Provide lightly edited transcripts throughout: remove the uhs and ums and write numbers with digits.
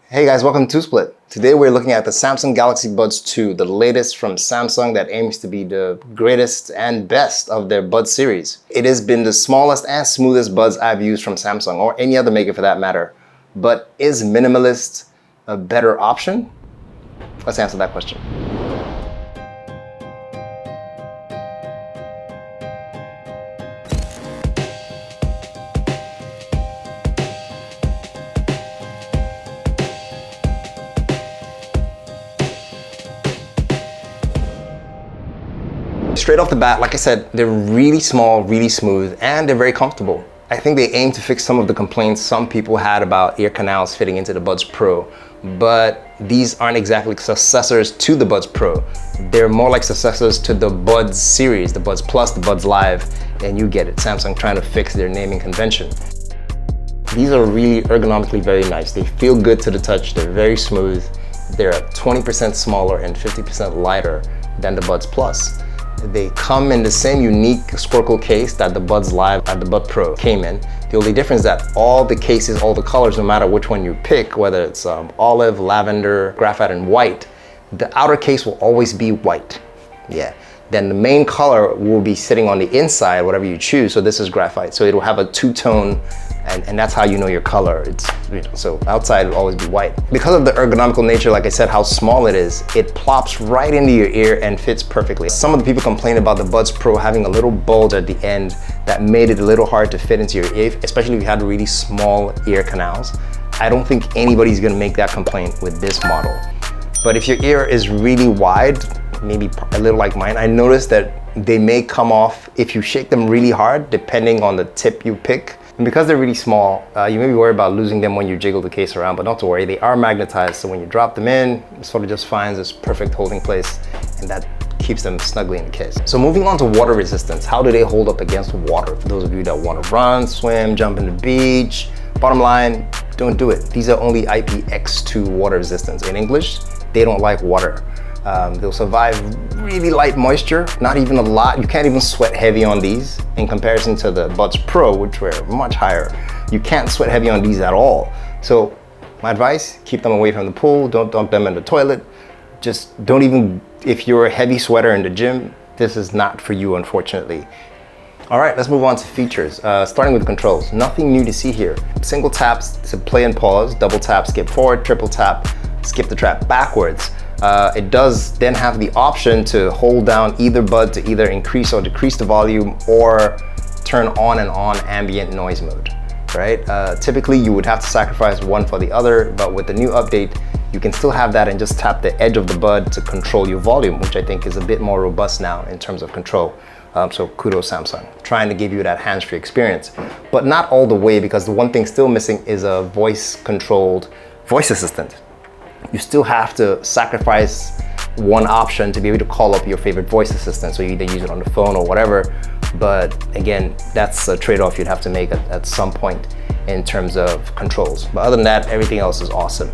Hey guys, welcome to TwoSplit. Today we're looking at the Samsung Galaxy Buds 2, the latest from Samsung that aims to be the greatest and best of their Buds series. It has been the smallest and smoothest buds I've used from Samsung, or any other maker for that matter. But is minimalist a better option? Let's answer that question. Straight off the bat, like I said, they're really small, really smooth, and they're very comfortable. I think they aim to fix some of the complaints some people had about ear canals fitting into the Buds Pro, but these aren't exactly successors to the Buds Pro. They're more like successors to the Buds series, the Buds Plus, the Buds Live, and you get it, Samsung trying to fix their naming convention. These are really ergonomically very nice. They feel good to the touch, they're very smooth. They're 20% smaller and 50% lighter than the Buds Plus. They come in the same unique squircle case that the Buds Live and the Buds Pro came in. The only difference is that all the cases, all the colors, no matter which one you pick, whether it's olive, lavender, graphite, and white, the outer case will always be white. Yeah. Then the main color will be sitting on the inside, whatever you choose. So this is graphite. So it'll have a two-tone, and that's how you know your color. So outside it'll always be white. Because of the ergonomical nature, like I said, how small it is, it plops right into your ear and fits perfectly. Some of the people complain about the Buds Pro having a little bulge at the end that made it a little hard to fit into your ear, especially if you had really small ear canals. I don't think anybody's gonna make that complaint with this model. But if your ear is really wide, maybe a little like mine, I noticed that they may come off if you shake them really hard, depending on the tip you pick. And because they're really small, you may be worried about losing them when you jiggle the case around, but not to worry, they are magnetized. So when you drop them in, it sort of just finds this perfect holding place, and that keeps them snugly in the case. So moving on to water resistance, how do they hold up against water? For those of you that want to run, swim, jump in the beach, bottom line, don't do it. These are only IPX2 water resistance. In English, they don't like water. They'll survive really light moisture, not even a lot. You can't even sweat heavy on these in comparison to the Buds Pro, which were much higher. You can't sweat heavy on these at all. So my advice, keep them away from the pool. Don't dump them in the toilet. Just don't even, if you're a heavy sweater in the gym, this is not for you, unfortunately. All right, let's move on to features. Starting with the controls, nothing new to see here. Single taps to play and pause, double tap, skip forward, triple tap, skip the track backwards. It does then have the option to hold down either bud to either increase or decrease the volume or turn on and on ambient noise mode, right? Typically you would have to sacrifice one for the other, but with the new update, you can still have that and just tap the edge of the bud to control your volume, which I think is a bit more robust now in terms of control. So kudos Samsung, trying to give you that hands-free experience, but not all the way, because the one thing still missing is a voice-controlled voice assistant. You still have to sacrifice one option to be able to call up your favorite voice assistant. So you either use it on the phone or whatever. But again, that's a trade-off you'd have to make at some point in terms of controls. But other than that, everything else is awesome.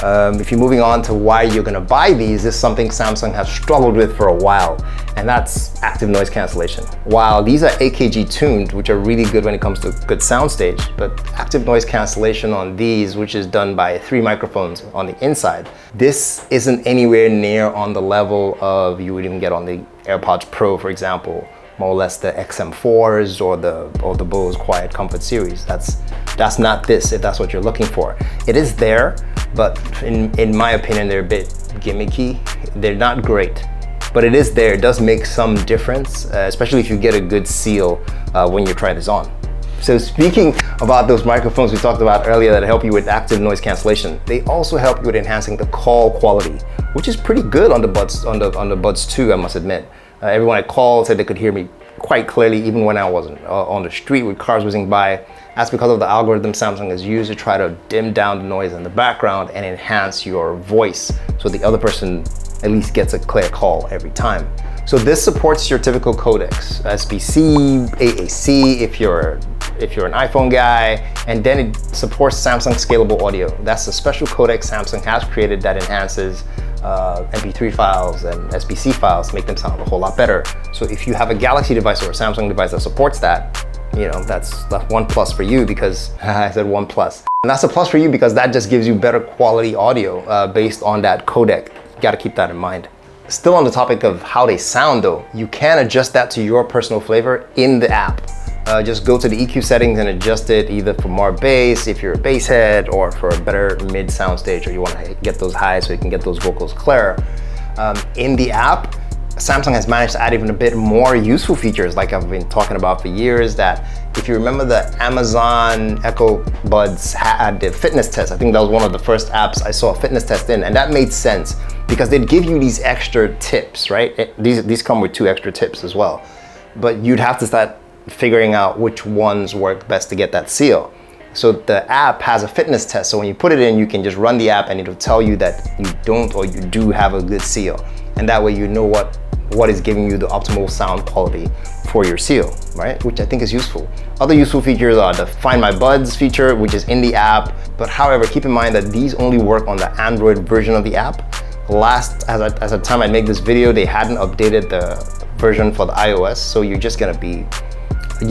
If you're moving on to why you're gonna buy these, this is something Samsung has struggled with for a while, and that's active noise cancellation. While these are AKG tuned, which are really good when it comes to good soundstage, but active noise cancellation on these, which is done by 3 microphones on the inside, this isn't anywhere near on the level of you would even get on the AirPods Pro, for example, more or less the XM4s or the Bose Quiet Comfort series. That's not this, if that's what you're looking for. It is there, but in my opinion, they're a bit gimmicky. They're not great, but it is there. It does make some difference, especially if you get a good seal when you try this on. So speaking about those microphones we talked about earlier that help you with active noise cancellation, they also help you with enhancing the call quality, which is pretty good on the Buds 2, I must admit. Everyone I called said they could hear me quite clearly, even when I wasn't on the street with cars whizzing by. That's because of the algorithm Samsung has used to try to dim down the noise in the background and enhance your voice so the other person at least gets a clear call every time. So this supports your typical codecs, SBC, AAC if you're an iPhone guy, and then it supports Samsung Scalable Audio. That's a special codec Samsung has created that enhances MP3 files and SBC files to make them sound a whole lot better. So if you have a Galaxy device or a Samsung device that supports that, you know, that's one plus for you because I said one plus. And that's a plus for you because that just gives you better quality audio based on that codec. You gotta keep that in mind. Still on the topic of how they sound though, you can adjust that to your personal flavor in the app. Just go to the EQ settings and adjust it either for more bass if you're a bass head, or for a better mid sound stage, or you want to get those highs so you can get those vocals clear. In the app, Samsung has managed to add even a bit more useful features like I've been talking about for years, that if you remember the Amazon Echo Buds had the fitness test. I think that was one of the first apps I saw a fitness test in, and that made sense because they'd give you these extra tips, right? These come with 2 extra tips as well, but you'd have to start figuring out which ones work best to get that seal. So the app has a fitness test, so when you put it in, you can just run the app and it'll tell you that you don't or you do have a good seal, and that way you know what is giving you the optimal sound quality for your seal, right? Which I think is useful. Other useful features are the Find My Buds feature, which is in the app, but however, keep in mind that these only work on the Android version of the app. As the time I make this video, they hadn't updated the version for the iOS, so you're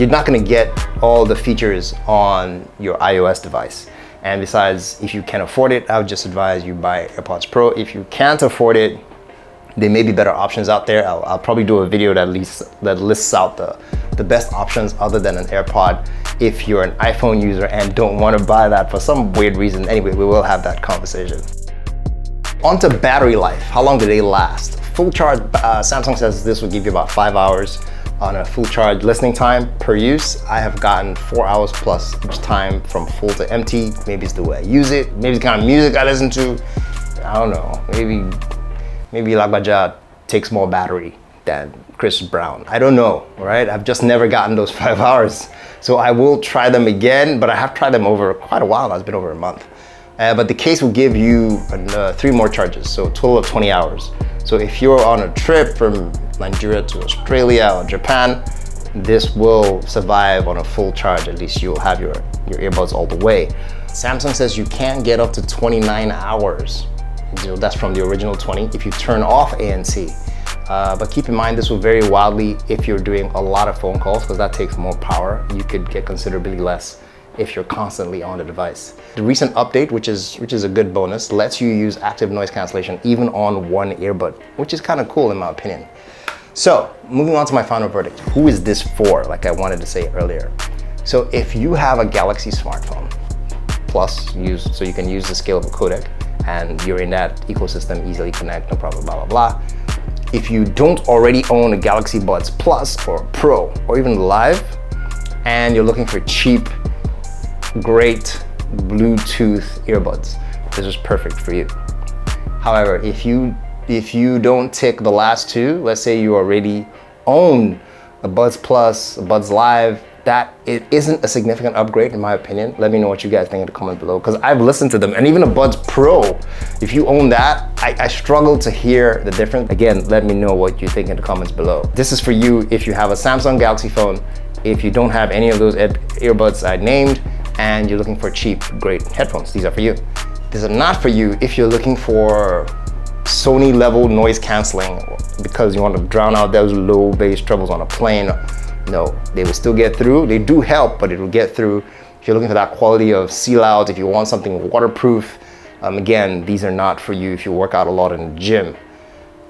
not gonna get all the features on your iOS device. And besides, if you can afford it, I would just advise you buy AirPods Pro. If you can't afford it, there may be better options out there. I'll probably do a video that lists out the best options other than an AirPod if you're an iPhone user and don't want to buy that for some weird reason. Anyway, we will have that conversation. On to battery life. How long do they last? Full charge, Samsung says this will give you about 5 hours on a full charge. Listening time per use, I have gotten 4 hours plus each time from full to empty. Maybe it's the way I use it. Maybe it's the kind of music I listen to. I don't know. Maybe Lagbaja takes more battery than Chris Brown. I don't know, right? I've just never gotten those 5 hours. So I will try them again, but I have tried them over quite a while now. It's been over a month. But the case will give you 3 more charges, so a total of 20 hours. So if you're on a trip from Nigeria to Australia or Japan, this will survive on a full charge. At least you'll have your earbuds all the way. Samsung says you can get up to 29 hours. That's from the original 20 if you turn off ANC. But keep in mind, this will vary wildly if you're doing a lot of phone calls, because that takes more power. You could get considerably less if you're constantly on the device. The recent update, which is a good bonus, lets you use active noise cancellation even on one earbud, which is kind of cool in my opinion. So moving on to my final verdict. Who is this for? Like I wanted to say earlier. So if you have a Galaxy smartphone, plus so you can use the scalable codec, and you're in that ecosystem, easily connect, no problem, blah, blah, blah. If you don't already own a Galaxy Buds Plus or Pro or even Live, and you're looking for cheap, great Bluetooth earbuds, this is perfect for you. However, if you don't tick the last 2, let's say you already own a Buds Plus, a Buds Live, that it isn't a significant upgrade in my opinion. Let me know what you guys think in the comment below, because I've listened to them, and even a Buds Pro, if you own that, I struggle to hear the difference. Again, let me know what you think in the comments below. This is for you if you have a Samsung Galaxy phone, if you don't have any of those earbuds I named, and you're looking for cheap, great headphones. These are for you. These are not for you if you're looking for Sony level noise canceling because you want to drown out those low bass trebles on a plane. No, they will still get through. They do help, but it will get through. If you're looking for that quality of seal out, if you want something waterproof, again, these are not for you if you work out a lot in the gym.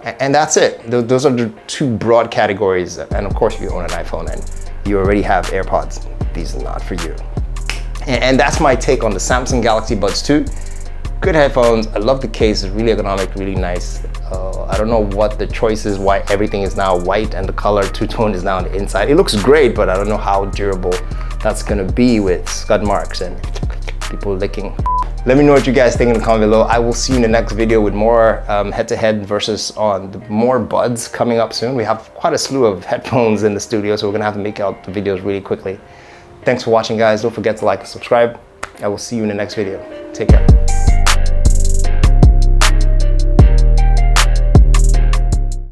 And that's it. Those are the 2 broad categories. And of course, if you own an iPhone and you already have AirPods, these are not for you. And that's my take on the Samsung Galaxy Buds 2. Good headphones. I love the case. It's really ergonomic, really nice. I don't know what the choice is, why everything is now white and the color two-tone is now on the inside. It looks great, but I don't know how durable that's gonna be with scud marks and people licking. Let me know what you guys think in the comment below. I will see you in the next video with more head-to-head versus on more buds coming up soon. We have quite a slew of headphones in the studio, so we're gonna have to make out the videos really quickly. Thanks for watching, guys. Don't forget to like and subscribe. I will see you in the next video. Take care.